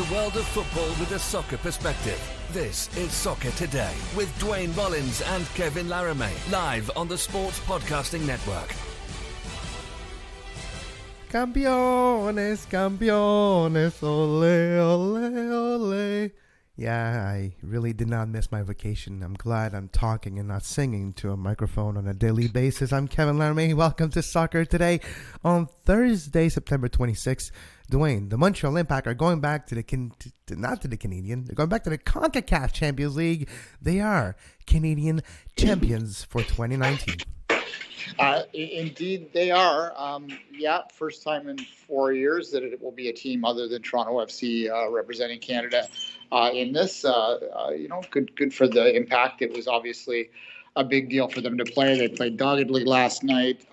The world of football with a soccer perspective. This is Soccer Today with Duane, Rollins and Kevin Laramee. Live on the Sports Podcasting Network. Campeones, campeones, ole, ole, ole. Yeah, I really did not miss my vacation. I'm glad I'm talking and not singing to a microphone on a daily basis. I'm Kevin Laramee. Welcome to Soccer Today on Thursday, September 26th. Duane, the Montreal Impact are going back to not to the Canadian. They're going back to the CONCACAF Champions League. They are Canadian champions for 2019. Indeed, they are. First time in 4 years that it will be a team other than Toronto FC representing Canada in this. Good for the Impact. It was obviously a big deal for them to play. They played doggedly last night.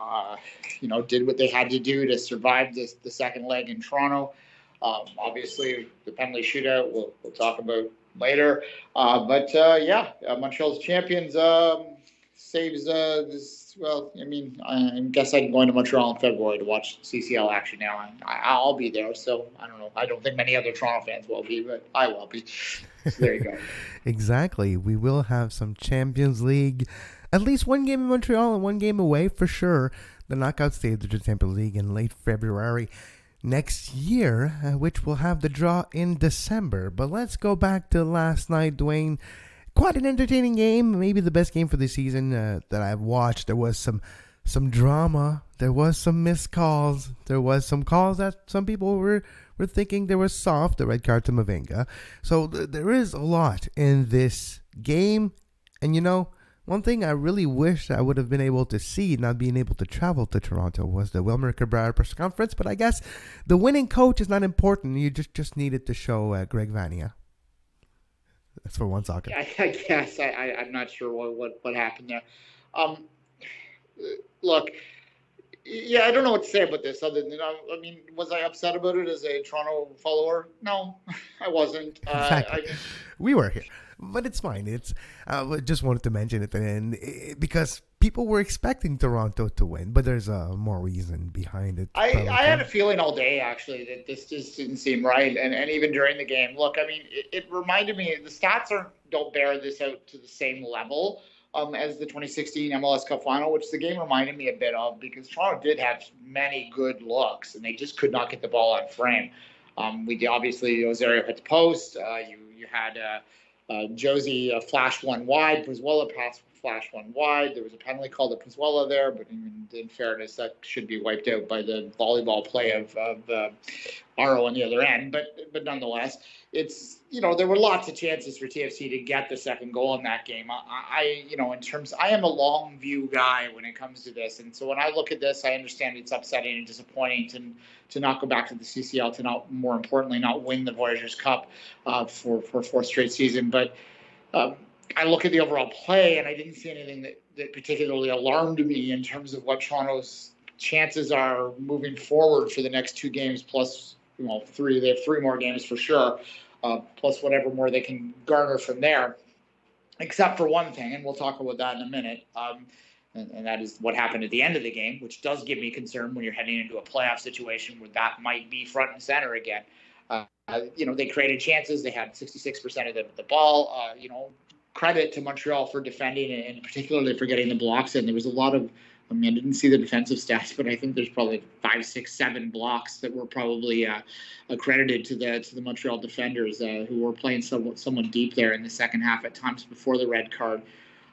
Did what they had to do to survive the second leg in Toronto. Obviously, the penalty shootout we'll talk about later. Montreal's champions saves this. Well, I guess I'm going to Montreal in February to watch CCL action now. I'll be there, so I don't know. I don't think many other Toronto fans will be, but I will be. So there you go. Exactly. We will have some Champions League, at least one game in Montreal and one game away for sure. The knockout stage of the Champions League in late February next year, which will have the draw in December. But let's go back to last night, Duane. Quite an entertaining game, maybe the best game for the season that I've watched. There was some drama. There was some missed calls. There was some calls that some people were thinking they were soft, the red card to Mavinga. So there is a lot in this game. And one thing I really wish I would have been able to see, not being able to travel to Toronto, was the Wilmer Cabrera press conference. But I guess the winning coach is not important. You just needed to show Greg Vania. That's for one soccer. I guess I'm not sure what happened there. Look, I don't know what to say about this other than was I upset about it as a Toronto follower? No, I wasn't. Exactly. We were here, but it's fine. It's just wanted to mention it, and because people were expecting Toronto to win, but there's more reason behind it. I had a feeling all day actually that this just didn't seem right, and even during the game. Look, it reminded me the stats don't bear this out to the same level as the 2016 MLS Cup Final, which the game reminded me a bit of because Toronto did have many good looks and they just could not get the ball on frame. We obviously Osorio hit the post. You had Josie flash one wide, Pozuelo pass flash one wide. There was a penalty called to Pozuelo there, but in fairness, that should be wiped out by the volleyball play of Aro on the other end. But nonetheless, it's there were lots of chances for TFC to get the second goal in that game. I am a long view guy when it comes to this, and so when I look at this, I understand it's upsetting and disappointing to not go back to the CCL, to not, more importantly, not win the Voyageurs Cup for fourth straight season, but. I look at the overall play, and I didn't see anything that particularly alarmed me in terms of what Toronto's chances are moving forward for the next two games, plus three. They have three more games for sure, plus whatever more they can garner from there, except for one thing, and we'll talk about that in a minute, and that is what happened at the end of the game, which does give me concern when you're heading into a playoff situation where that might be front and center again. They created chances. They had 66% of the ball. Credit to Montreal for defending and particularly for getting the blocks in. There was a lot of, I didn't see the defensive stats, but I think there's probably 5, 6, 7 blocks that were probably accredited to the Montreal defenders who were playing somewhat deep there in the second half at times before the red card.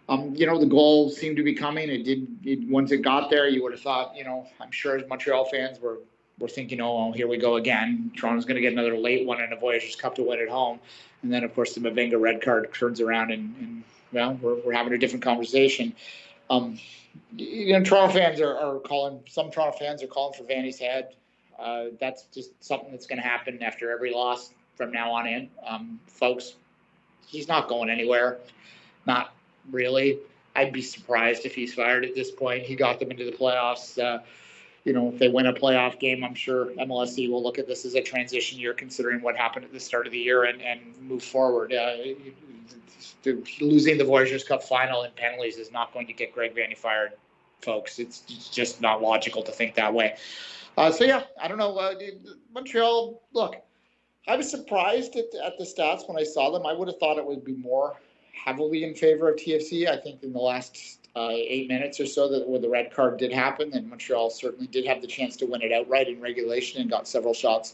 The goal seemed to be coming. Once it got there, you would have thought, I'm sure as Montreal fans were thinking, oh, here we go again. Toronto's going to get another late one in a Voyageurs Cup to win at home. And then, of course, the Mavinga red card turns around and we're having a different conversation. Toronto fans are calling for Vanny's head. That's just something that's going to happen after every loss from now on in. Folks, he's not going anywhere. Not really. I'd be surprised if he's fired at this point. He got them into the playoffs. If they win a playoff game, I'm sure MLSC will look at this as a transition year, considering what happened at the start of the year and move forward. Losing the Voyageurs Cup final in penalties is not going to get Greg Vanney fired, folks. It's just not logical to think that way. I don't know. Montreal, look, I was surprised at the stats when I saw them. I would have thought it would be more heavily in favor of TFC. I think in the last 8 minutes or so that where the red card did happen, and Montreal certainly did have the chance to win it outright in regulation and got several shots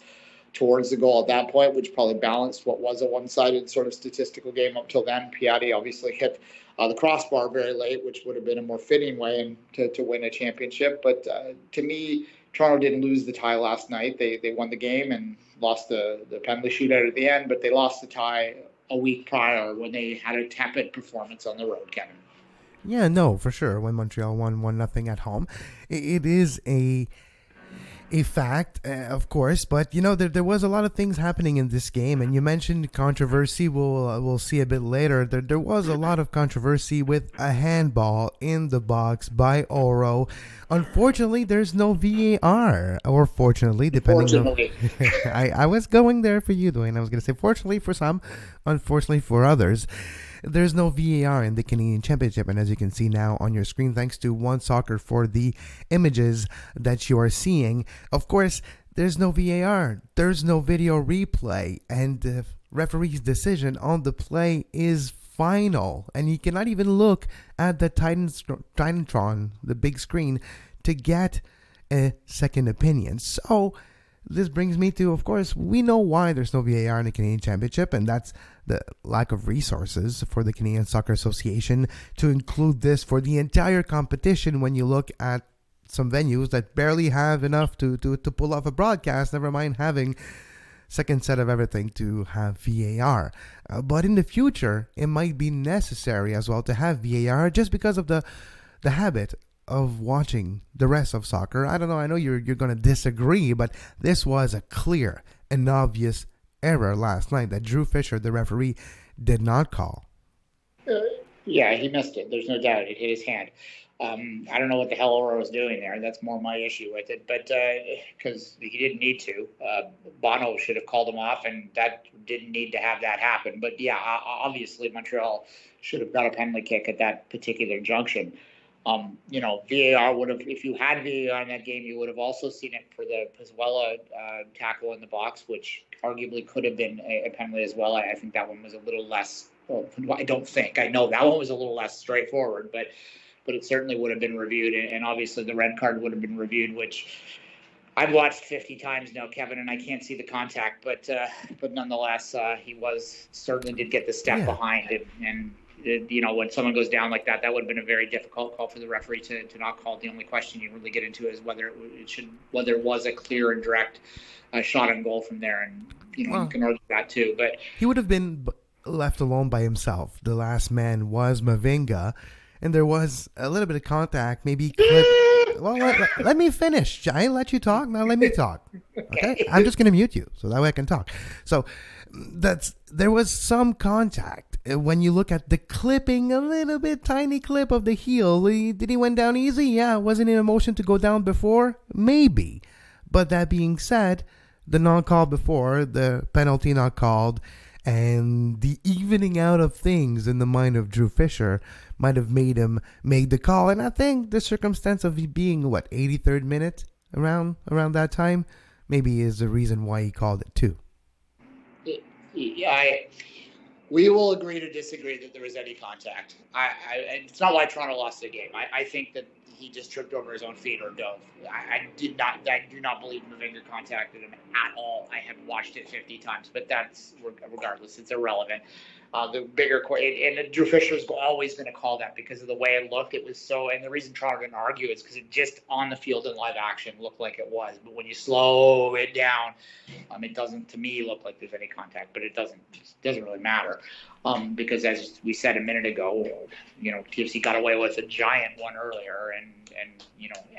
towards the goal at that point, which probably balanced what was a one-sided sort of statistical game up till then. Piatti obviously hit the crossbar very late, which would have been a more fitting way to win a championship. But to me, Toronto didn't lose the tie last night. They won the game and lost the penalty shootout at the end, but they lost the tie a week prior when they had a tepid performance on the road, Kevin. Yeah, no, for sure. When Montreal won 1-0 at home, it is a fact, of course, but there was a lot of things happening in this game, and you mentioned controversy. We'll see a bit later. There was a lot of controversy with a handball in the box by Oro. Unfortunately, there's no VAR, or fortunately, depending on. I was going there for you, Duane. I was going to say fortunately for some, unfortunately for others. There's no VAR in the Canadian Championship, and as you can see now on your screen, thanks to One Soccer for the images that you are seeing, of course, there's no VAR. There's no video replay, and the referee's decision on the play is final, and you cannot even look at the Titantron, the big screen, to get a second opinion. So this brings me to, of course, we know why there's no VAR in the Canadian Championship, and that's the lack of resources for the Canadian Soccer Association to include this for the entire competition. When you look at some venues that barely have enough to pull off a broadcast, never mind having second set of everything to have VAR. But in the future, it might be necessary as well to have VAR just because of the habit of watching the rest of soccer. I don't know, I know you're going to disagree, but this was a clear and obvious error last night that Drew Fisher, the referee, did not call. Yeah, he missed it. There's no doubt. It hit his hand. I don't know what the hell Oro was doing there. That's more my issue with it. But because he didn't need to. Bono should have called him off, and that didn't need to have that happen. But yeah, obviously Montreal should have got a penalty kick at that particular junction. VAR would have, if you had VAR in that game, you would have also seen it for the Pazuello tackle in the box, which arguably could have been a penalty as well. I think that one was a little less. Well, I don't think. I know that one was a little less straightforward, but it certainly would have been reviewed, and obviously the red card would have been reviewed, which I've watched 50 times now, Kevin, and I can't see the contact, but nonetheless, he certainly did get the step behind it, and when someone goes down like that, that would have been a very difficult call for the referee to not call. The only question you really get into is whether it was a clear and direct shot on goal from there, and you can argue that too. But he would have been left alone by himself. The last man was Mavinga, and there was a little bit of contact, maybe clip. Well, let me finish. I let you talk. Now let me talk. Okay? I'm just going to mute you so that way I can talk. So there was some contact. When you look at the clipping, a little bit tiny clip of the heel, did he went down easy? Yeah. Wasn't in a motion to go down before? Maybe. But that being said, the non-call before, the penalty not called, and the evening out of things in the mind of Drew Fisher might have made him make the call. And I think the circumstance of it being, 83rd minute around that time, maybe is the reason why he called it too. We will agree to disagree that there was any contact. It's not why Toronto lost the game. I think that he just tripped over his own feet or dove. I do not believe Mavinga contacted him at all. I have watched it 50 times, but that's regardless. It's irrelevant. The bigger and Drew Fisher's always going to call that because of the way it looked. It was so, and the reason Toronto didn't argue is because it just on the field in live action looked like it was. But when you slow it down, it doesn't to me look like there's any contact. But it doesn't really matter because as we said a minute ago, TFC got away with a giant one earlier, and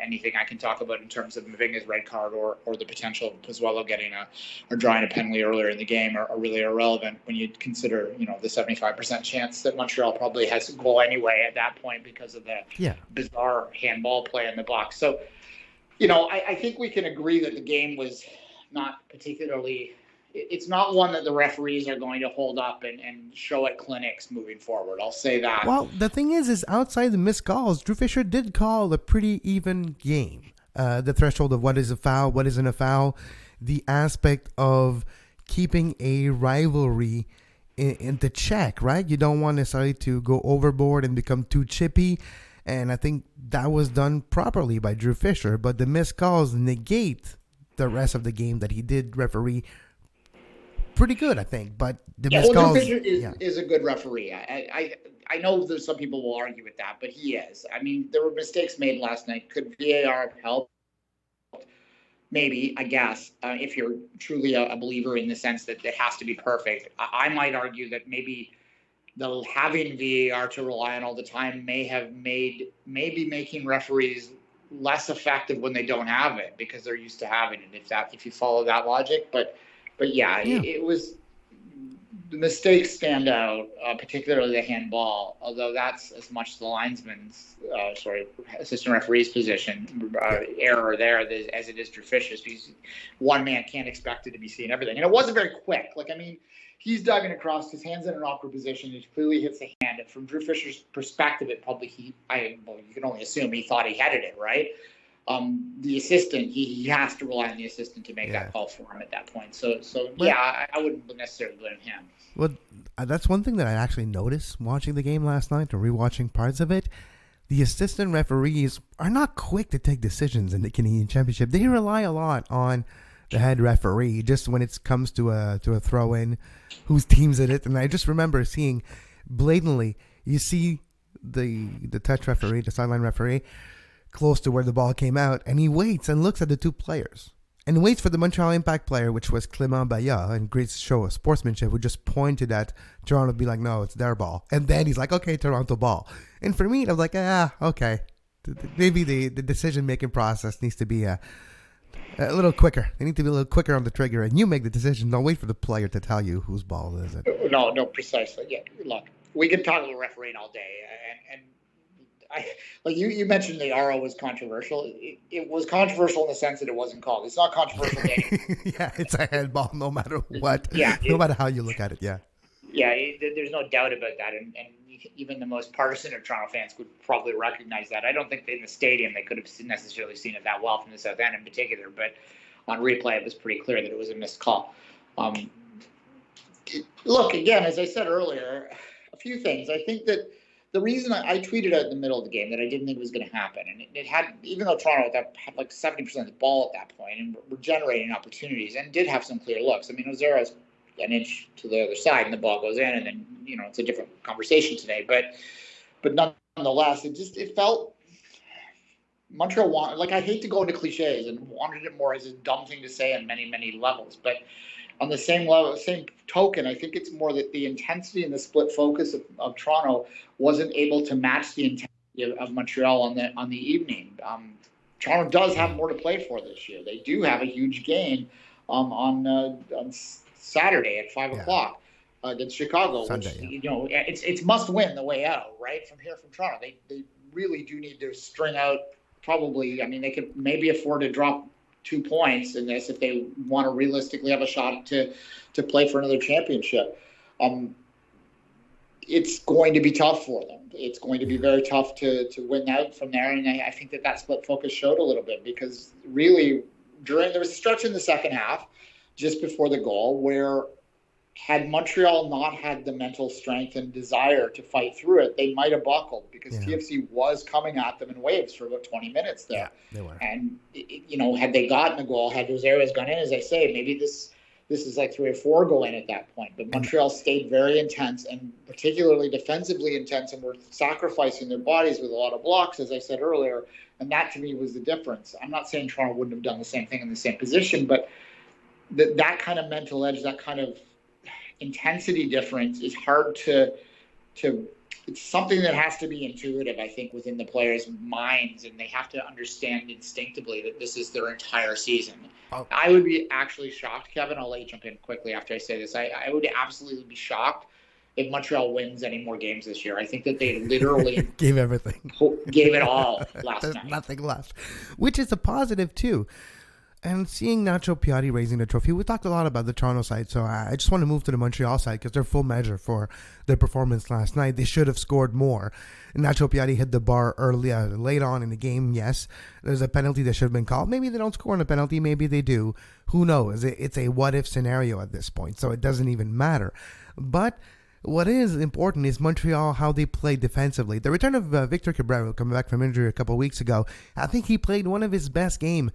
anything I can talk about in terms of Mavinga's red card or the potential of Pazuello getting or drawing a penalty earlier in the game are really irrelevant when you consider the 75% chance that Montreal probably has a goal anyway at that point because of the bizarre handball play in the box. So, I think we can agree that the game was not particularly. It's not one that the referees are going to hold up and show at clinics moving forward. I'll say that. Well, the thing is outside the missed calls, Drew Fisher did call a pretty even game. The threshold of what is a foul, what isn't a foul, the aspect of keeping a rivalry in the check, right? You don't want necessarily to go overboard and become too chippy. And I think that was done properly by Drew Fisher. But the missed calls negate the rest of the game that he did referee pretty good, I think. But the missed calls... Drew Fisher is a good referee. I know that some people will argue with that, but he is. I mean, there were mistakes made last night. Could VAR have helped? Maybe, I guess, if you're truly a believer in the sense that it has to be perfect. I might argue that maybe having VAR to rely on all the time may have maybe making referees less effective when they don't have it because they're used to having it. If you follow that logic, but yeah. It was. The mistakes stand out, particularly the handball, although that's as much the linesman's, assistant referee's position, error there as it is Drew Fisher's, because one man can't expect it to be seeing everything. And it wasn't very quick. He's diving across, his hand's in an awkward position, it clearly hits the hand. And from Drew Fisher's perspective, you can only assume he thought he headed it, right? The assistant, he has to rely on the assistant to make that call for him at that point. I wouldn't necessarily blame him. Well, that's one thing that I actually noticed watching the game last night or rewatching parts of it. The assistant referees are not quick to take decisions in the Canadian Championship. They rely a lot on the head referee just when it comes to a throw-in, whose team's in it. And I just remember seeing blatantly, you see the touch referee, the sideline referee, close to where the ball came out, and he waits and looks at the two players and waits for the Montreal Impact player, which was Clément Bayat, and great show of sportsmanship, who just pointed at Toronto to be like, no, it's their ball. And then he's like, okay, Toronto ball. And for me, I was like, okay. Maybe the decision-making process needs to be a little quicker. They need to be a little quicker on the trigger, and you make the decision. Don't wait for the player to tell you whose ball is it. No, precisely. Yeah, look, we can talk about refereeing all day, and you mentioned the RO was controversial. It was controversial in the sense that it wasn't called. It's not controversial. Yeah, it's a handball no matter what. Yeah, no matter how you look at it. Yeah. Yeah, there's no doubt about that, and even the most partisan of Toronto fans would probably recognize that. I don't think in the stadium they could have necessarily seen it that well from the South End in particular, but on replay it was pretty clear that it was a missed call. Look, again, as I said earlier, a few things. I think that the reason I tweeted out in the middle of the game that I didn't think it was going to happen, and it had, even though Toronto had like 70% of the ball at that point and were generating opportunities and did have some clear looks. I mean, Ozero's an inch to the other side and the ball goes in, and then it's a different conversation today. But nonetheless, it felt Montreal wanted. Like, I hate to go into cliches and wanted it more as a dumb thing to say on many levels, but on the same level, same token, I think it's more that the intensity and the split focus of Toronto wasn't able to match the intensity of Montreal on the evening. Toronto does have more to play for this year. They do have a huge game on Saturday at 5:00 against Chicago, Sunday, which it's must win the way out, right? From Toronto, they really do need to string out. Probably, I mean, they could maybe afford to drop 2 points in this if they want to realistically have a shot to play for another championship. It's going to be tough for them. It's going to be very tough to win out from there. And I think that split focus showed a little bit, because really there was a stretch in the second half just before the goal where, had Montreal not had the mental strength and desire to fight through it, they might have buckled, because TFC was coming at them in waves for about 20 minutes there. Yeah, they were. And, had they gotten a goal, had those areas gone in, as I say, maybe this is like 3 or 4 go in at that point. But Montreal stayed very intense, and particularly defensively intense, and were sacrificing their bodies with a lot of blocks, as I said earlier. And that, to me, was the difference. I'm not saying Toronto wouldn't have done the same thing in the same position, but that kind of mental edge, that kind of intensity difference is hard to it's something that has to be intuitive, I think, within the players' minds, and they have to understand instinctively that this is their entire season. I would be actually shocked, Kevin, I'll let you jump in quickly after I say this. I would absolutely be shocked if Montreal wins any more games this year. I think that they literally gave everything, gave it all last night. Nothing left, which is a positive too. And seeing Nacho Piatti raising the trophy, we talked a lot about the Toronto side, so I just want to move to the Montreal side because they're full measure for their performance last night. They should have scored more. Nacho Piatti hit the bar early, late on in the game, yes. There's a penalty that should have been called. Maybe they don't score on a penalty, maybe they do. Who knows? It's a what-if scenario at this point, so it doesn't even matter. But what is important is Montreal, how they play defensively. The return of Victor Cabrera, coming back from injury a couple of weeks ago, I think he played one of his best games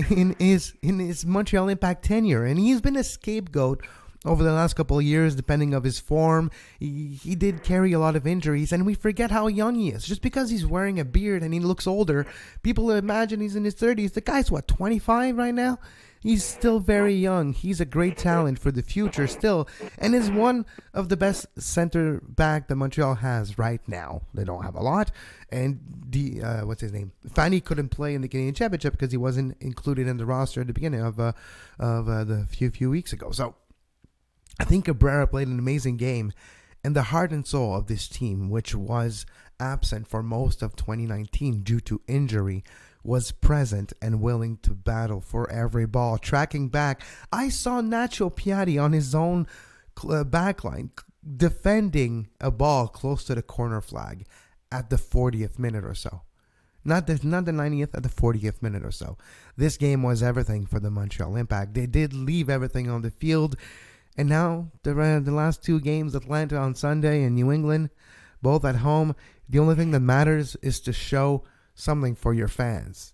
in his Montreal Impact tenure, and he's been a scapegoat over the last couple of years, depending of his form. He did carry a lot of injuries, and we forget how young he is. Just because he's wearing a beard and he looks older, people imagine he's in his 30s. The guy's, 25 right now? He's still very young. He's a great talent for the future still, and is one of the best center back that Montreal has right now. They don't have a lot, and what's his name? Fanny couldn't play in the Canadian Championship because he wasn't included in the roster at the beginning of the few weeks ago. So I think Cabrera played an amazing game, and the heart and soul of this team, which was absent for most of 2019 due to injury, was present and willing to battle for every ball. Tracking back, I saw Nacho Piatti on his own backline defending a ball close to the corner flag at the 40th minute or so. Not the 90th, at the 40th minute or so. This game was everything for the Montreal Impact. They did leave everything on the field. And now, the last two games, Atlanta on Sunday and New England, both at home, the only thing that matters is to show something for your fans.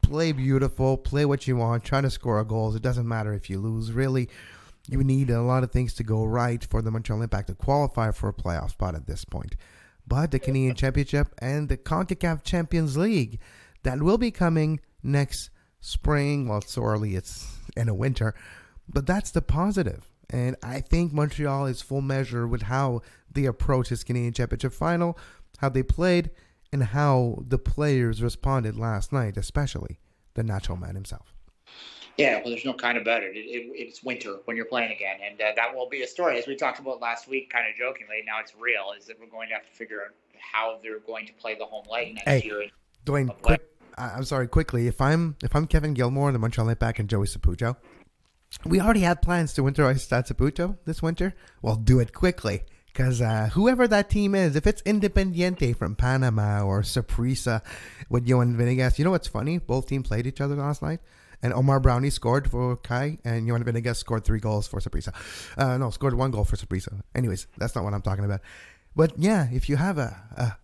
Play beautiful, play what you want, try to score goals. It doesn't matter if you lose. Really, you need a lot of things to go right for the Montreal Impact to qualify for a playoff spot at this point. But the Canadian Championship and the CONCACAF Champions League, that will be coming next spring. Well, it's so early, it's in the winter. But that's the positive. And I think Montreal is full measure with how they approach this Canadian Championship final, how they played, and how the players responded last night, especially the Nacho Man himself. Yeah, well, there's no kind about it. It's winter when you're playing again, and that will be a story. As we talked about last week, kind of jokingly, now it's real, is that we're going to have to figure out how they're going to play the home leg next year. Duane, quickly, if I'm Kevin Gilmore, the Montreal Impact, and Joey Saputo, we already had plans to winterize Stade Saputo this winter. Well, do it quickly. Because whoever that team is, if it's Independiente from Panama or Saprissa with Yohan Venegas, you know what's funny? Both teams played each other last night. And Omar Brownie scored for Kai, and Yohan Venegas scored 3 goals for Saprissa. Scored 1 goal for Saprissa. Anyways, that's not what I'm talking about. But yeah, if you have a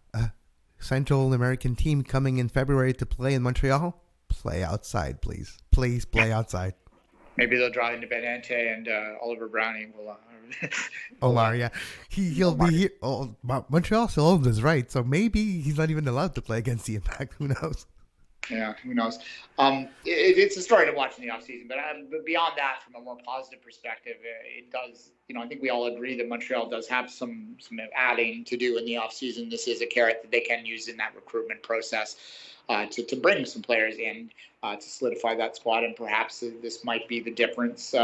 Central American team coming in February to play in Montreal, play outside, please. Please play outside. Maybe they'll draw Independiente and Oliver Brownie will... Omar, yeah. He'll be here. Oh, Montreal still owns his right, so maybe he's not even allowed to play against the Impact. Who knows? Yeah, who knows? It's a story to watch in the offseason, but beyond that, from a more positive perspective, it does, I think we all agree that Montreal does have some adding to do in the offseason. This is a carrot that they can use in that recruitment process to bring some players in to solidify that squad, and perhaps this might be the difference.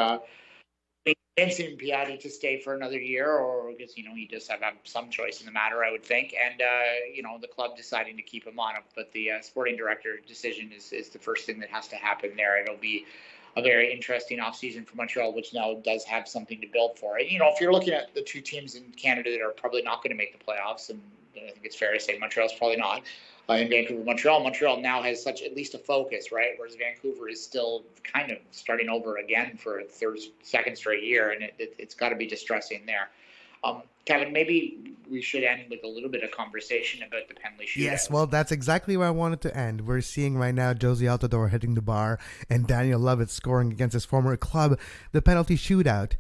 Convincing Piatti to stay for another year, or because he does have some choice in the matter, I would think, and the club deciding to keep him on. But the sporting director decision is the first thing that has to happen there. It'll be a very interesting offseason for Montreal, which now does have something to build for. And if you're looking at the two teams in Canada that are probably not going to make the playoffs, and I think it's fair to say Montreal's probably not. In Vancouver, Montreal now has at least a focus, right? Whereas Vancouver is still kind of starting over again for a second straight year, and it's got to be distressing there. Kevin, maybe we should end with a little bit of conversation about the penalty shootout. Yes, well, that's exactly where I wanted to end. We're seeing right now Josie Altidore hitting the bar and Daniel Lovett scoring against his former club, the penalty shootout.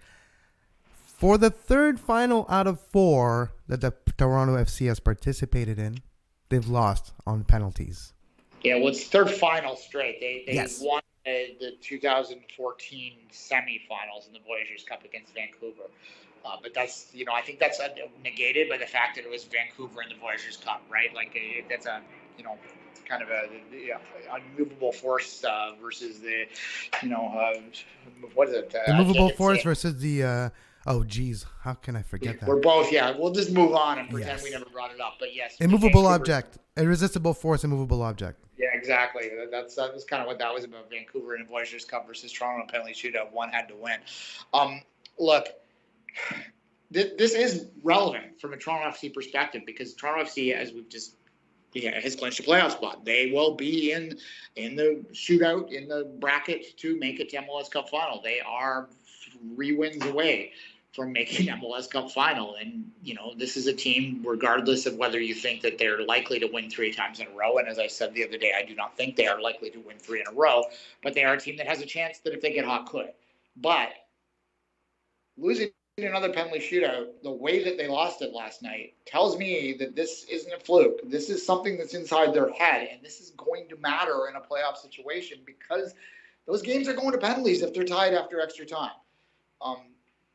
For the third final out of 4 that the Toronto FC has participated in, they've lost on penalties. Yeah, well, it's third final straight. They yes. won the 2014 semifinals in the Voyageurs Cup against Vancouver. But that's, I think that's negated by the fact that it was Vancouver in the Voyageurs Cup, right? Like, that's a, kind of a unmovable force versus the, what is it? Immovable force versus the Oh, geez. How can I forget that? We're both, we'll just move on and pretend we Yes. never brought it up. But yes. Immovable Vancouver, object. Irresistible force, immovable object. Yeah, exactly. That was kind of what that was about. Vancouver and Voyageurs Cup versus Toronto penalty shootout. One had to win. Look, this is relevant from a Toronto FC perspective because Toronto FC, as we've just has clinched a playoff spot. They will be in the shootout in the bracket to make it to MLS Cup final. They are 3 wins away from making MLS Cup final. And, this is a team, regardless of whether you think that they're likely to win 3 times in a row. And as I said the other day, I do not think they are likely to win 3 in a row, but they are a team that has a chance that if they get hot could. But losing another penalty shootout, the way that they lost it last night tells me that this isn't a fluke. This is something that's inside their head, and this is going to matter in a playoff situation because those games are going to penalties if they're tied after extra time.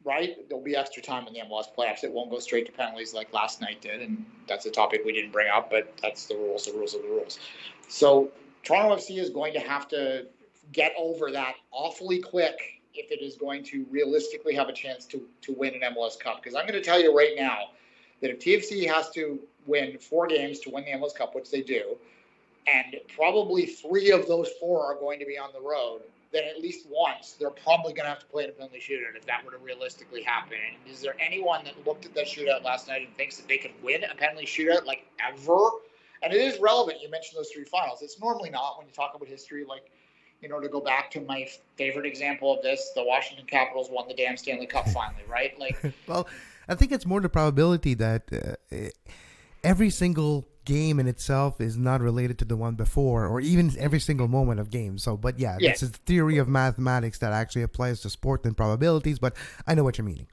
Right? There'll be extra time in the MLS playoffs. It won't go straight to penalties like last night did, and that's a topic we didn't bring up, but that's the rules. The rules are the rules. So Toronto FC is going to have to get over that awfully quick if it is going to realistically have a chance to win an MLS Cup. Because I'm going to tell you right now that if TFC has to win 4 games to win the MLS Cup, which they do, and probably 3 of those 4 are going to be on the road, then at least once they're probably going to have to play in a penalty shootout if that were to realistically happen. And is there anyone that looked at that shootout last night and thinks that they could win a penalty shootout like ever? And it is relevant. You mentioned those 3 finals. It's normally not when you talk about history. Like, to go back to my favorite example of this, the Washington Capitals won the damn Stanley Cup finally, right? Like, well, I think it's more the probability that every single game in itself is not related to the one before, or even every single moment of games. So, but this is the theory of mathematics that actually applies to sport and probabilities. But I know what you're meaning.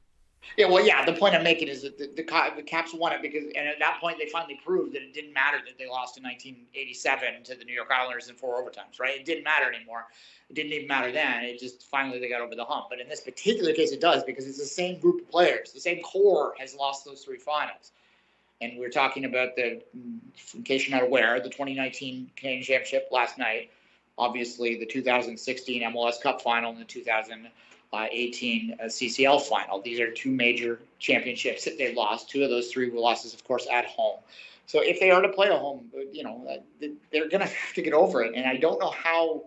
Yeah, well, the point I'm making is that the Caps won it because, and at that point they finally proved that it didn't matter that they lost in 1987 to the New York Islanders in 4 overtimes, right? It didn't matter anymore. It didn't even matter then. It just finally they got over the hump. But in this particular case, it does because it's the same group of players. The same core has lost those 3 finals. And we're talking about in case you're not aware, the 2019 Canadian Championship last night, obviously the 2016 MLS Cup final and the 2018 CCL final. These are 2 major championships that they lost. 2 of those 3 were losses, of course, at home. So if they are to play at home, they're going to have to get over it. And I don't know how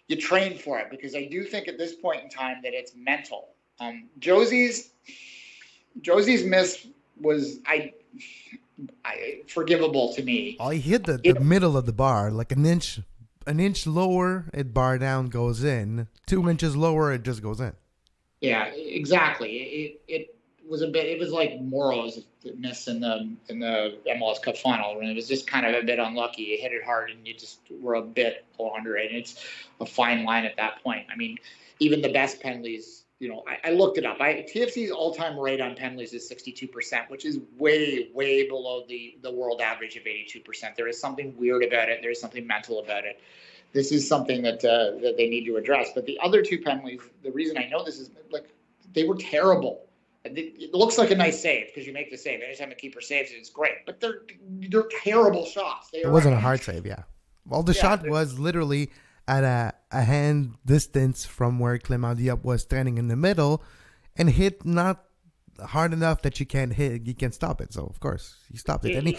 you train for it because I do think at this point in time that it's mental. Josie's miss was forgivable to me. Oh, he hit the middle of the bar, like an inch lower, it bar down goes in. 2 inches lower, it just goes in. Yeah, exactly. It was a bit. It was like Morrow's miss in the MLS Cup final, and it was just kind of a bit unlucky. You hit it hard, and you just were a bit under it. And it's a fine line at that point. I mean, even the best penalties. I looked it up. TFC's all-time rate on penalties is 62%, which is way, way below the world average of 82%. There is something weird about it. There is something mental about it. This is something that they need to address. But the other 2 penalties, the reason I know this is they were terrible. It looks like a nice save because you make the save. Anytime a keeper saves it, it's great. But they're terrible shots. It wasn't a hard save, yeah. Well, the shot was literally at a hand distance from where Clement Diop was standing in the middle and hit not hard enough that you can't stop it. So, of course, he stopped it. And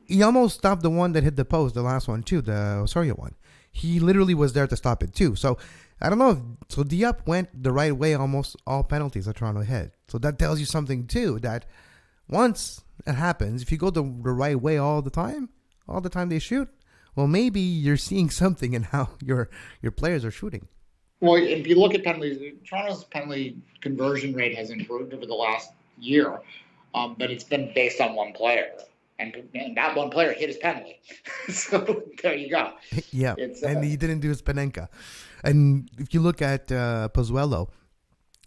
he almost stopped the one that hit the post, the last one, too, the Osorio one. He literally was there to stop it, too. So, I don't know. So, Diop went the right way almost all penalties that Toronto hit. So, that tells you something, too, that once it happens, if you go the right way all the time they shoot, well, maybe you're seeing something in how your players are shooting. Well, if you look at penalties, Toronto's penalty conversion rate has improved over the last year, but it's been based on one player. And that one player hit his penalty. So there you go. Yeah, and he didn't do his Panenka. And if you look at Pozuelo,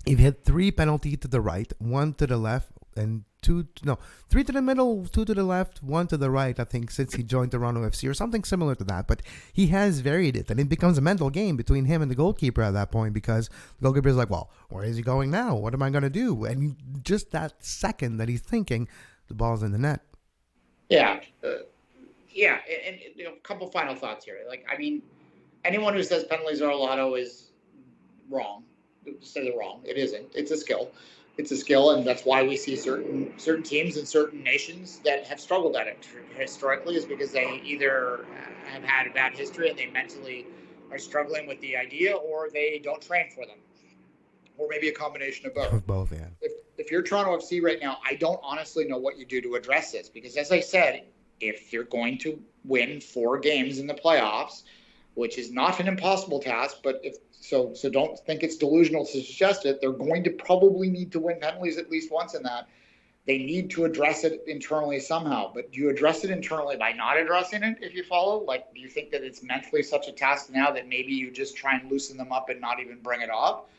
he hit 3 penalties to the right, 1 to the left, and 3 to the middle, 2 to the left, 1 to the right, I think, since he joined Toronto FC or something similar to that. But he has varied it, and it becomes a mental game between him and the goalkeeper at that point because the goalkeeper is like, well, where is he going now? What am I going to do? And just that second that he's thinking, the ball's in the net. Yeah. And a couple final thoughts here. Anyone who says penalties are a lotto is wrong. say they're wrong. It isn't. It's a skill. It's a skill, and that's why we see certain teams in certain nations that have struggled at it historically, is because they either have had a bad history and they mentally are struggling with the idea, or they don't train for them, or maybe a combination of both. Both, yeah. If you're Toronto FC right now, I don't honestly know what you do to address this, because as I said, if you're going to win 4 games in the playoffs, which is not an impossible task, but so don't think it's delusional to suggest it. They're going to probably need to win penalties at least once in that. They need to address it internally somehow. But do you address it internally by not addressing it, if you follow? Like, do you think that it's mentally such a task now that maybe you just try and loosen them up and not even bring it up?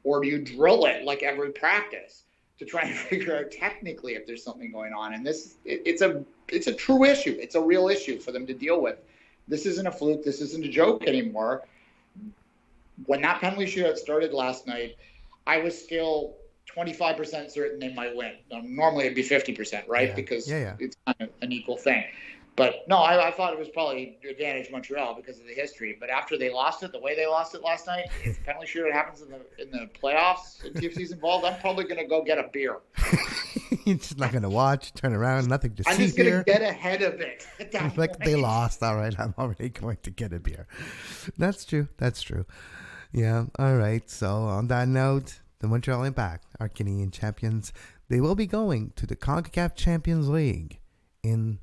Or do you drill it like every practice to try and figure out technically if there's something going on? And it's a true issue. It's a real issue for them to deal with. This isn't a fluke. This isn't a joke anymore. When that penalty shootout started last night, I was still 25% certain they might win. Now, normally it'd be 50%, right? Yeah. Because Yeah. it's kind of an equal thing. But no, I thought it was probably advantage Montreal because of the history. But after they lost it, the way they lost it last night, if the penalty shootout happens in the playoffs and TFC's involved, I'm probably going to go get a beer. You're just not going to watch, turn around, nothing to I'm see just going here. to get ahead of it. At that Like, point. they lost. All right, I'm already going to get a beer. That's true. Yeah, all right. So on that note, the Montreal Impact, our Canadian champions, they will be going to the CONCACAF Champions League in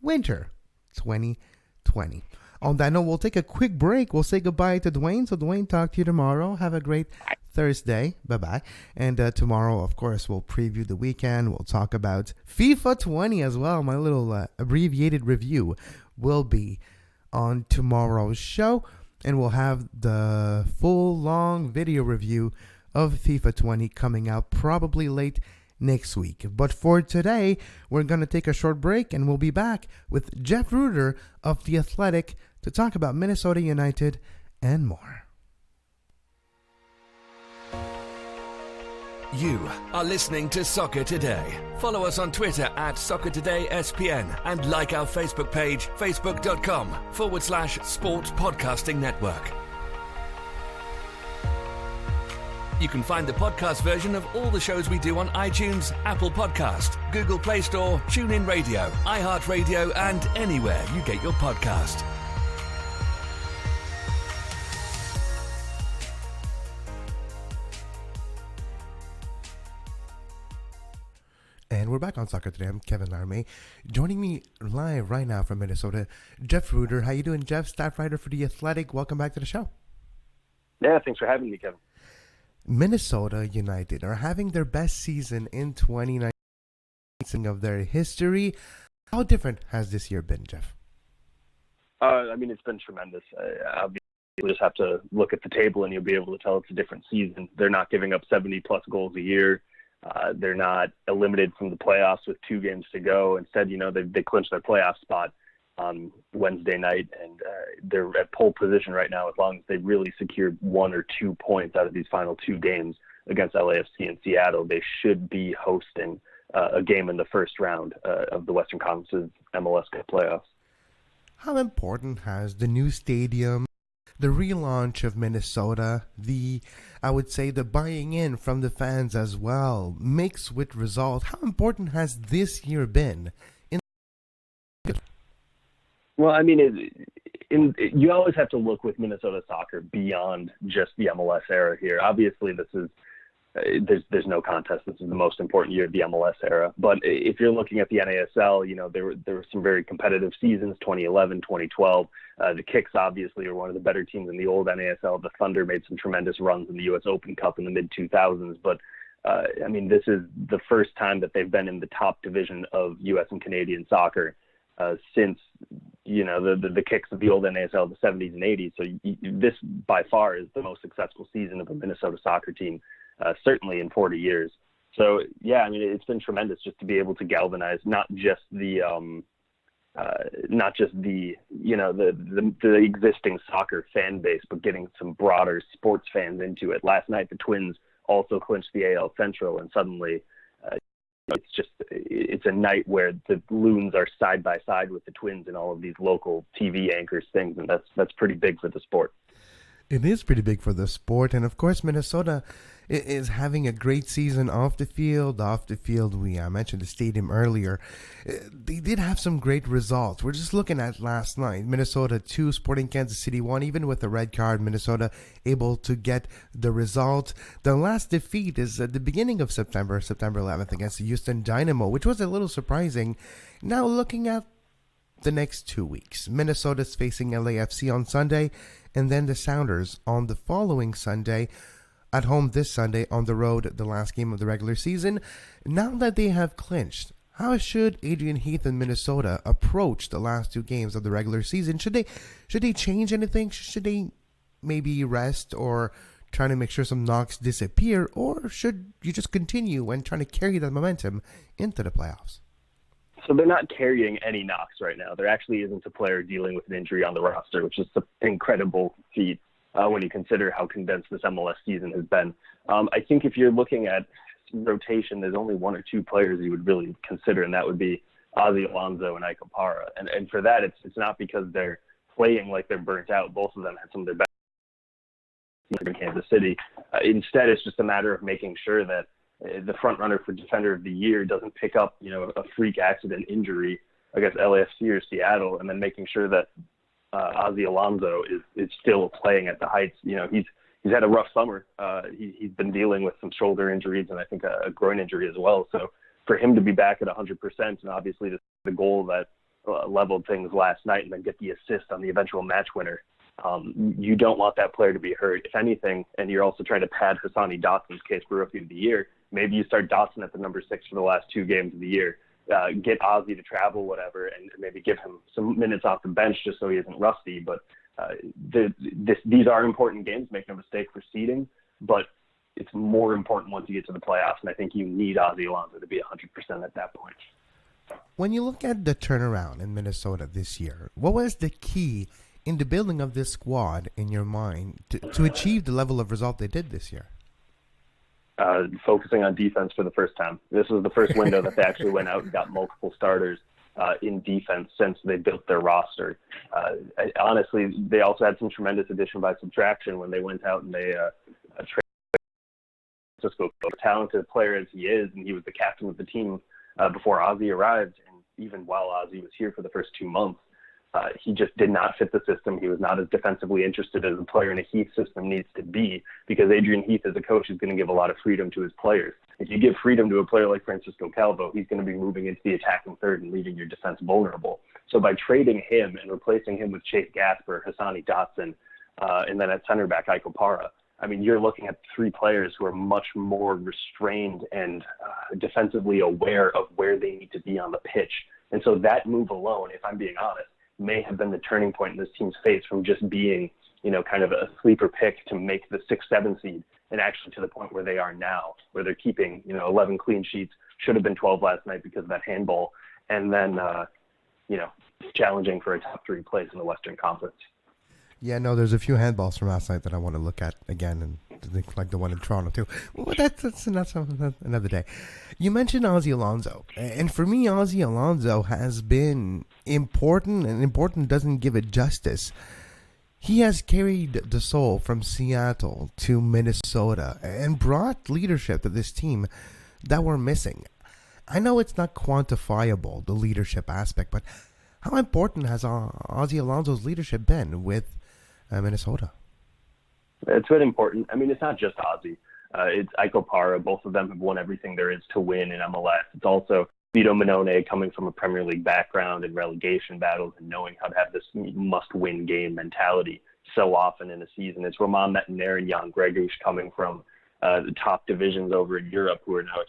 winter 2020. On that note, we'll take a quick break. We'll say goodbye to Duane. So Duane, talk to you tomorrow. Have a great Thursday. Bye-bye. And tomorrow, of course, we'll preview the weekend. We'll talk about FIFA 20 as well. My little abbreviated review will be on tomorrow's show. And we'll have the full long video review of FIFA 20 coming out probably late next week. But for today, we're going to take a short break and we'll be back with Jeff Rueter of The Athletic to talk about Minnesota United and more. You are listening to Soccer Today. Follow us on Twitter at SoccerTodaySPN and like our Facebook page, facebook.com/Sports Podcasting Network. You can find the podcast version of all the shows we do on iTunes, Apple Podcast, Google Play Store, TuneIn Radio, iHeartRadio, and anywhere you get your podcast. And we're back on Soccer Today. I'm Kevin Laramee. Joining me live right now from Minnesota, Jeff Rueter. How you doing, Jeff? Staff writer for The Athletic. Welcome back to the show. Yeah, thanks for having me, Kevin. Minnesota United are having their best season in 2019 of their history. How different has this year been, Jeff? It's been tremendous. Obviously, you just have to look at the table and you'll be able to tell it's a different season. They're not giving up 70-plus goals a year. They're not eliminated from the playoffs with 2 games to go. Instead, they clinched their playoff spot on Wednesday night, and they're at pole position right now. As long as they really secure 1 or 2 points out of these final 2 games against LAFC and Seattle, they should be hosting a game in the first round of the Western Conference's MLS Cup Playoffs. How important has the new stadium, the relaunch of Minnesota, the buying in from the fans as well, mixed with results, how important has this year been? Well, you always have to look with Minnesota soccer beyond just the MLS era here. Obviously, there's no contest. This is the most important year of the MLS era. But if you're looking at the NASL, there were some very competitive seasons, 2011, 2012. The Kicks obviously are one of the better teams in the old NASL. The Thunder made some tremendous runs in the U.S. Open Cup in the mid-2000s. But, this is the first time that they've been in the top division of U.S. and Canadian soccer since, the Kicks of the old NASL, the 70s and 80s. So this, by far, is the most successful season of a Minnesota soccer team, certainly in 40 years. So, yeah, it's been tremendous just to be able to galvanize not just the existing soccer fan base, but getting some broader sports fans into it. Last night, the Twins also clinched the AL Central, and suddenly it's a night where the Loons are side by side with the Twins and all of these local TV anchors things, and that's pretty big for the sport. It is pretty big for the sport, and of course, Minnesota is having a great season off the field. Off the field, I mentioned the stadium earlier. They did have some great results. We're just looking at last night. Minnesota 2, Sporting Kansas City 1. Even with the red card, Minnesota able to get the result. The last defeat is at the beginning of September 11th, against the Houston Dynamo, which was a little surprising. Now looking at the next 2 weeks, Minnesota's facing LAFC on Sunday, and then the Sounders on the following Sunday. At home this Sunday, on the road, the last game of the regular season. Now that they have clinched, how should Adrian Heath and Minnesota approach the last 2 games of the regular season? Should they change anything? Should they maybe rest or try to make sure some knocks disappear? Or should you just continue and try to carry that momentum into the playoffs? So they're not carrying any knocks right now. There actually isn't a player dealing with an injury on the roster, which is an incredible feat when you consider how condensed this MLS season has been. I think if you're looking at rotation, there's only 1 or 2 players you would really consider, and that would be Ozzy Alonso and Ike Opara. And for that, it's not because they're playing like they're burnt out. Both of them had some of their best in Kansas City. Instead, it's just a matter of making sure that the front runner for Defender of the Year doesn't pick up, a freak accident injury against LAFC or Seattle, and then making sure that Ozzy Alonso is still playing at the heights. He's had a rough summer. He's been dealing with some shoulder injuries and I think a groin injury as well. So for him to be back at 100%, and obviously the goal that leveled things last night and then get the assist on the eventual match winner, you don't want that player to be hurt. If anything, and you're also trying to pad Hassani Dotson's case for Rookie of the Year, maybe you start Dotson at the number 6 for the last 2 games of the year. Get Ozzy to travel, whatever, and maybe give him some minutes off the bench just so he isn't rusty. But these are important games, make no mistake, for seeding, but it's more important once you get to the playoffs, and I think you need Ozzy Alonso to be 100% at that point. When you look at the turnaround in Minnesota this year, what was the key in the building of this squad in your mind to achieve the level of result they did this year? Focusing on defense for the first time. This was the first window that they actually went out and got multiple starters in defense since they built their roster. Honestly, they also had some tremendous addition by subtraction when they went out and they traded Francisco, talented player as he is, and he was the captain of the team before Ozzy arrived. And even while Ozzy was here for the first 2 months, he just did not fit the system. He was not as defensively interested as a player in a Heath system needs to be, because Adrian Heath as a coach is going to give a lot of freedom to his players. If you give freedom to a player like Francisco Calvo, he's going to be moving into the attacking third and leaving your defense vulnerable. So by trading him and replacing him with Chase Gasper, Hassani Dotson, and then at center back, Ike Opara, I mean, you're looking at 3 players who are much more restrained and defensively aware of where they need to be on the pitch. And so that move alone, if I'm being honest, may have been the turning point in this team's face from just being, kind of a sleeper pick to make the 6-7 seed, and actually to the point where they are now, where they're keeping, 11 clean sheets, should have been 12 last night because of that handball, and then, challenging for a top 3 place in the Western Conference. Yeah, no, there's a few handballs from last night that I want to look at again, and like the one in Toronto too. Well, that's another day. You mentioned Ozzy Alonso, and for me, Ozzy Alonso has been important, and important doesn't give it justice. He has carried the soul from Seattle to Minnesota and brought leadership to this team that we're missing. I know it's not quantifiable, the leadership aspect, but how important has Ozzy Alonso's leadership been with Minnesota? It's been important. I mean, it's not just Ozzy. It's Ike Opara. Both of them have won everything there is to win in MLS. It's also Vito Minone, coming from a Premier League background and relegation battles and knowing how to have this must-win game mentality so often in a season. It's Roman Mettener and Jan Gregush coming from the top divisions over in Europe, who are now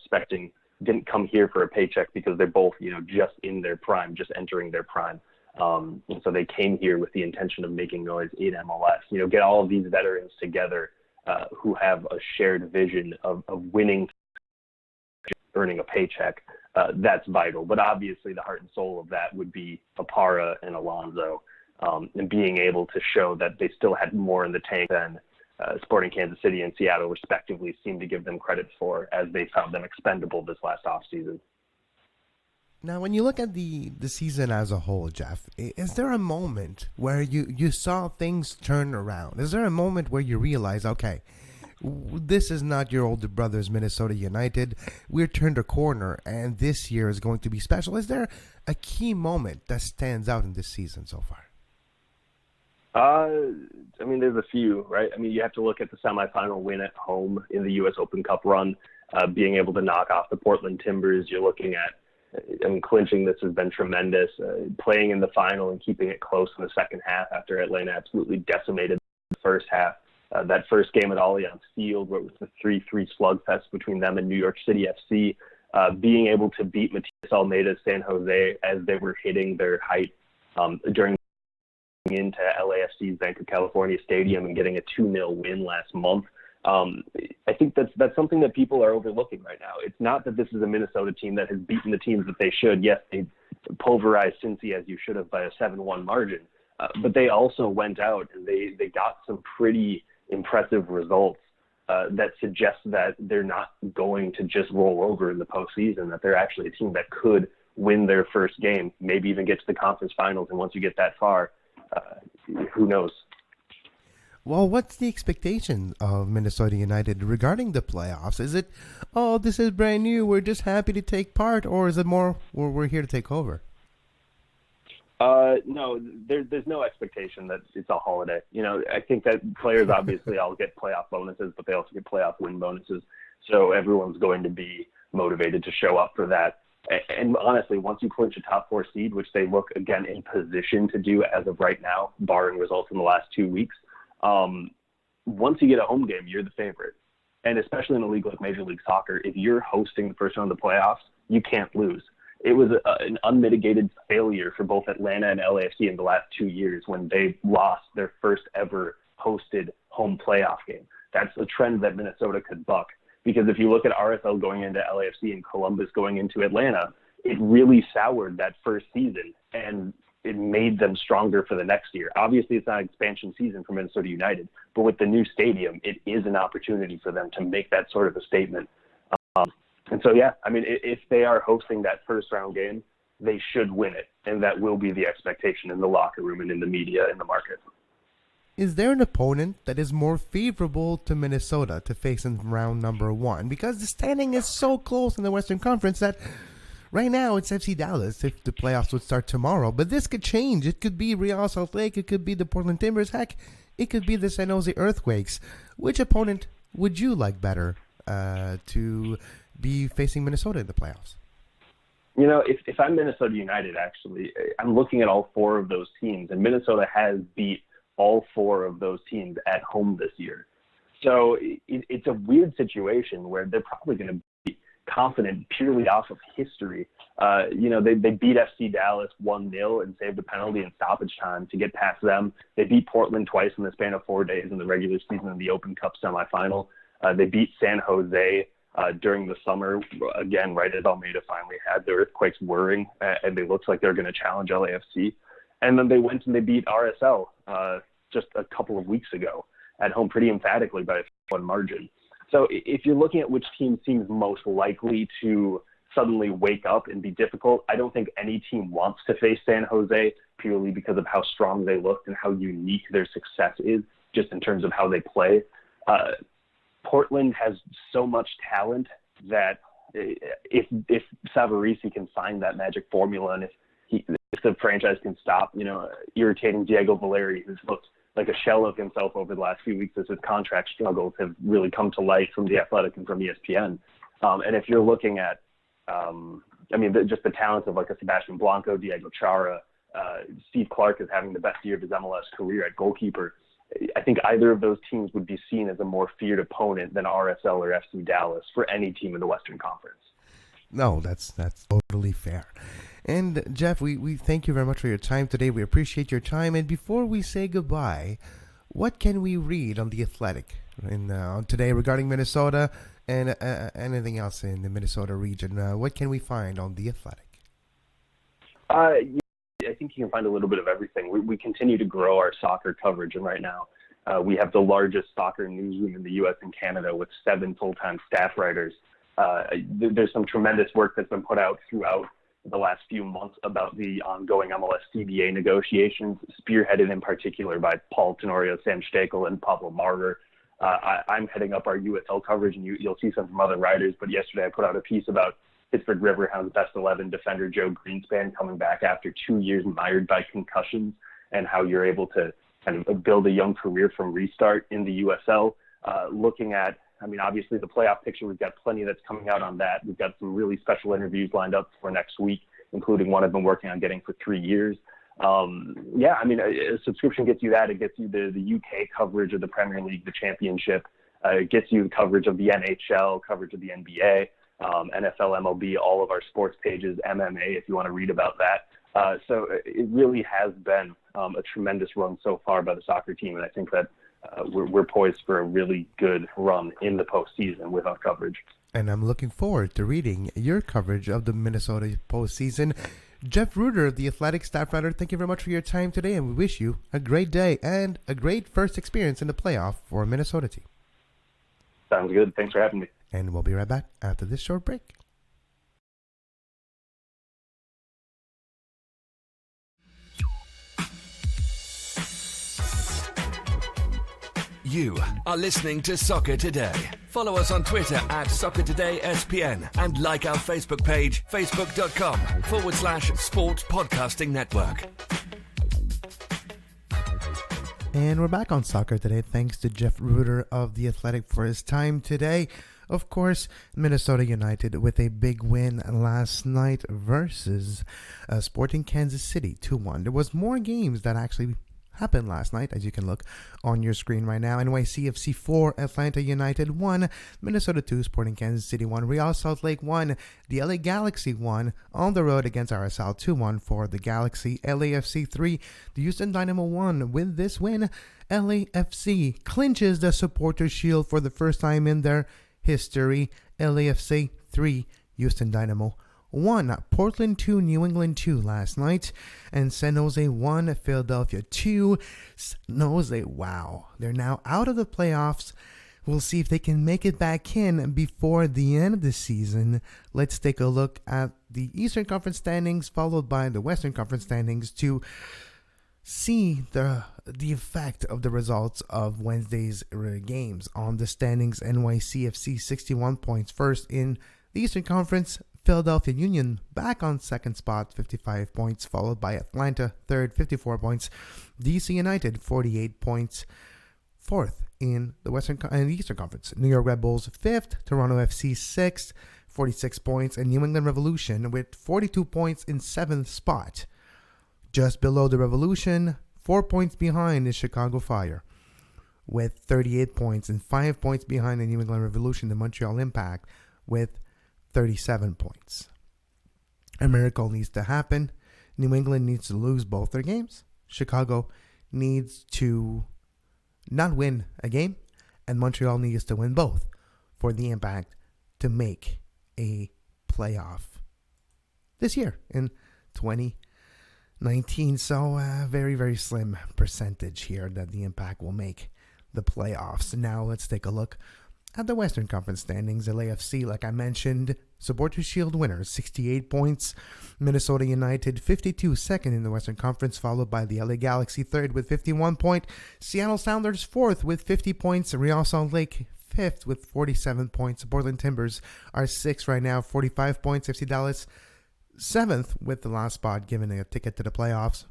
didn't come here for a paycheck because they're both, just in their prime, just entering their prime. And so they came here with the intention of making noise in MLS. Get all of these veterans together who have a shared vision of winning, earning a paycheck. That's vital. But obviously the heart and soul of that would be Opara and Alonso, and being able to show that they still had more in the tank than Sporting Kansas City and Seattle respectively seemed to give them credit for, as they found them expendable this last offseason. Now, when you look at the season as a whole, Jeff, is there a moment where you saw things turn around? Is there a moment where you realize, okay, this is not your older brother's Minnesota United. We're turned a corner, and this year is going to be special. Is there a key moment that stands out in this season so far? I mean, there's a few, right? I mean, you have to look at the semifinal win at home in the U.S. Open Cup run, being able to knock off the Portland Timbers. You're looking at, clinching this has been tremendous. Playing in the final and keeping it close in the second half after Atlanta absolutely decimated the first half. That first game at Allianz Field, where it was the 3-3 slugfest between them and New York City FC, being able to beat Matias Almeida's San Jose as they were hitting their height during into LAFC's Bank of California Stadium and getting a 2-0 win last month. I think that's something that people are overlooking right now. It's not that this is a Minnesota team that has beaten the teams that they should. Yes, they pulverized Cincy as you should have by a 7-1 margin, but they also went out and they got some pretty impressive results that suggest that they're not going to just roll over in the postseason, that they're actually a team that could win their first game, maybe even get to the conference finals. And once you get that far, who knows? Well, what's the expectation of Minnesota United regarding the playoffs? Is it, oh, this is brand new, we're just happy to take part, or is it more, we're here to take over? No, there's no expectation that it's a holiday. You know, I think that players obviously all get playoff bonuses, but they also get playoff win bonuses. So everyone's going to be motivated to show up for that. And honestly, once you clinch a top 4 seed, which they look, again, in position to do as of right now, barring results in the last 2 weeks, once you get a home game, you're the favorite. And especially in a league like Major League Soccer, if you're hosting the first round of the playoffs, you can't lose. It was an unmitigated failure for both Atlanta and LAFC in the last 2 years when they lost their first ever hosted home playoff game. That's a trend that Minnesota could buck. Because if you look at RSL going into LAFC and Columbus going into Atlanta, it really soured that first season, and it made them stronger for the next year. Obviously, it's not an expansion season for Minnesota United, but with the new stadium, it is an opportunity for them to make that sort of a statement. And so, yeah, I mean, if they are hosting that first round game, they should win it, and that will be the expectation in the locker room and in the media and the market. Is there an opponent that is more favorable to Minnesota to face in round number 1? Because the standing is so close in the Western Conference that right now it's FC Dallas if the playoffs would start tomorrow. But this could change. It could be Real Salt Lake. It could be the Portland Timbers. Heck, it could be the San Jose Earthquakes. Which opponent would you like better to be facing Minnesota in the playoffs? You know, if I'm Minnesota United, actually, I'm looking at all 4 of those teams, and Minnesota has beat all 4 of those teams at home this year. So it's a weird situation where they're probably going to be confident purely off of history. You know, they beat FC Dallas 1-0 and saved a penalty in stoppage time to get past them. They beat Portland twice in the span of 4 days in the regular season in the Open Cup semifinal. They beat San Jose during the summer, again, right as Almeida finally had the Earthquakes whirring, and they looked like they were going to challenge LAFC. And then they went and they beat RSL just a couple of weeks ago at home pretty emphatically by a 1 margin. So if you're looking at which team seems most likely to suddenly wake up and be difficult, I don't think any team wants to face San Jose purely because of how strong they looked and how unique their success is just in terms of how they play. Portland has so much talent that if Savarese can find that magic formula, and if the franchise can stop, you know, irritating Diego Valeri, who's looked like a shell of himself over the last few weeks as his contract struggles have really come to light from The Athletic and from ESPN. And if you're looking at, just the talents of like a Sebastian Blanco, Diego Chara, Steve Clark is having the best year of his MLS career at goalkeeper. I think either of those teams would be seen as a more feared opponent than RSL or FC Dallas for any team in the Western Conference. No, that's totally fair. And Jeff, we thank you very much for your time today. We appreciate your time. And before we say goodbye, what can we read on The Athletic today regarding Minnesota and anything else in the Minnesota region? What can we find on The Athletic? I think you can find a little bit of everything. We continue to grow our soccer coverage, and right now we have the largest soccer newsroom in the U.S. and Canada with 7 full-time staff writers. There's some tremendous work that's been put out throughout the last few months about the ongoing MLS CBA negotiations, spearheaded in particular by Paul Tenorio, Sam Steckel, and Pablo Marder. I'm heading up our USL coverage, and you'll see some from other writers. But yesterday I put out a piece about Pittsburgh Riverhounds best 11 defender Joe Greenspan coming back after 2 years mired by concussions, and how you're able to kind of build a young career from restart in the USL. Looking at, obviously the playoff picture, we've got plenty that's coming out on that. We've got some really special interviews lined up for next week, including one I've been working on getting for 3 years. A subscription gets you that. It gets you the UK coverage of the Premier League, the Championship. It gets you coverage of the NHL, coverage of the NBA, NFL, MLB, all of our sports pages, MMA, if you want to read about that. So it really has been a tremendous run so far by the soccer team, and I think that we're poised for a really good run in the postseason with our coverage. And I'm looking forward to reading your coverage of the Minnesota postseason. Jeff Rueter of The Athletic, staff writer, thank you very much for your time today, and we wish you a great day and a great first experience in the playoff for Minnesota team. Sounds good. Thanks for having me. And we'll be right back after this short break. You are listening to Soccer Today. Follow us on Twitter at Soccer Today SPN and like our Facebook page, facebook.com/Sports Podcasting Network. And we're back on Soccer Today. Thanks to Jeff Rueter of The Athletic for his time today. Of course, Minnesota United with a big win last night versus Sporting Kansas City 2-1. There was more games that actually happened last night, as you can look on your screen right now. NYCFC 4, Atlanta United 1, Minnesota 2, Sporting Kansas City 1, Real Salt Lake 1, the LA Galaxy 1, on the road against RSL 2-1 for the Galaxy, LAFC 3, the Houston Dynamo 1. With this win, LAFC clinches the Supporters' Shield for the first time in their history. LAFC 3, Houston Dynamo 1, Portland 2, New England 2 last night, and San Jose 1, Philadelphia 2. San Jose, wow, they're now out of the playoffs. We'll see if they can make it back in before the end of the season. Let's take a look at the Eastern Conference standings, followed by the Western Conference standings, to see the effect of the results of Wednesday's games on the standings. NYCFC 61 points first in the Eastern Conference. Philadelphia Union back on second spot, 55 points, followed by Atlanta third, 54 points. DC United 48 points, fourth in the Eastern Conference. New York Red Bulls fifth, Toronto FC sixth, 46 points, and New England Revolution with 42 points in seventh spot. Just below the Revolution, 4 points behind is Chicago Fire with 38 points, and 5 points behind the New England Revolution, the Montreal Impact, with 37 points. A miracle needs to happen. New England needs to lose both their games. Chicago needs to not win a game, and Montreal needs to win both for the Impact to make a playoff this year in 2019. So very, very slim percentage here that the Impact will make the playoffs. Now let's take a look at the Western Conference standings. LAFC, like I mentioned, Supporters' Shield winners, 68 points. Minnesota United, 52, second in the Western Conference, followed by the LA Galaxy, third with 51 points. Seattle Sounders, fourth with 50 points. Real Salt Lake, fifth with 47 points. Portland Timbers are sixth right now, 45 points. FC Dallas, seventh with the last spot, given a ticket to the playoffs,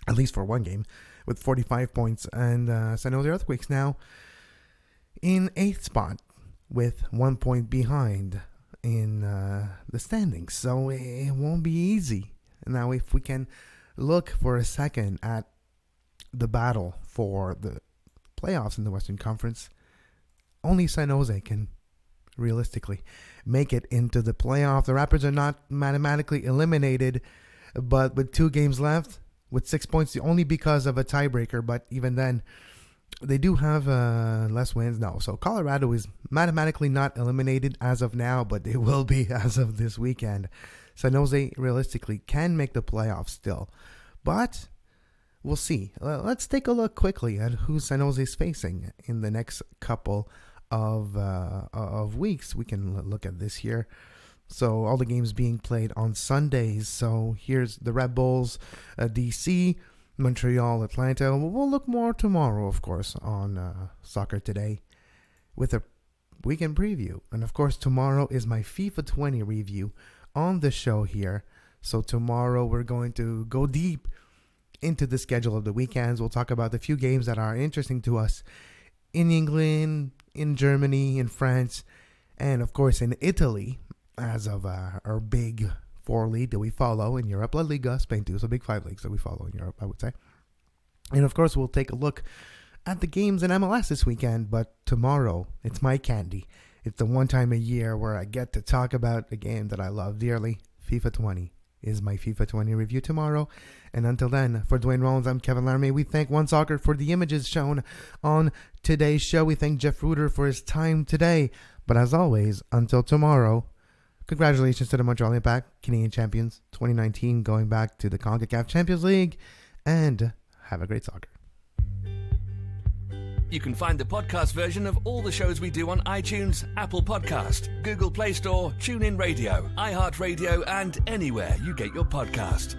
at least for one game, with 45 points. And San Jose Earthquakes now in eighth spot with 1 point behind in the standings. So it won't be easy. Now, if we can look for a second at the battle for the playoffs in the Western Conference, only San Jose can realistically make it into the playoff. The Raptors are not mathematically eliminated, but with 2 games left, with 6 points, only because of a tiebreaker. But even then, they do have less wins now. So Colorado is mathematically not eliminated as of now, but they will be as of this weekend. San Jose realistically can make the playoffs still. But we'll see. Let's take a look quickly at who San Jose is facing in the next couple of weeks. We can look at this here. So all the games being played on Sundays. So here's the Red Bulls, DC, Montreal, Atlanta. We'll look more tomorrow, of course, on Soccer Today with a weekend preview. And of course, tomorrow is my FIFA 20 review on the show here. So tomorrow we're going to go deep into the schedule of the weekends. We'll talk about the few games that are interesting to us in England, in Germany, in France, and of course in Italy, as of our big 4 league that we follow in Europe. La Liga, Spain too, so big 5 leagues that we follow in Europe, I would say. And of course, we'll take a look at the games in MLS this weekend, but tomorrow, it's my candy. It's the one time a year where I get to talk about a game that I love dearly. FIFA 20 is my FIFA 20 review tomorrow. And until then, for Duane Rollins, I'm Kevin Laramee. We thank One Soccer for the images shown on today's show. We thank Jeff Rueter for his time today. But as always, until tomorrow, congratulations to the Montreal Impact, Canadian champions 2019, going back to the CONCACAF Champions League, and have a great soccer. You can find the podcast version of all the shows we do on iTunes, Apple Podcast, Google Play Store, TuneIn Radio, iHeartRadio, and anywhere you get your podcast.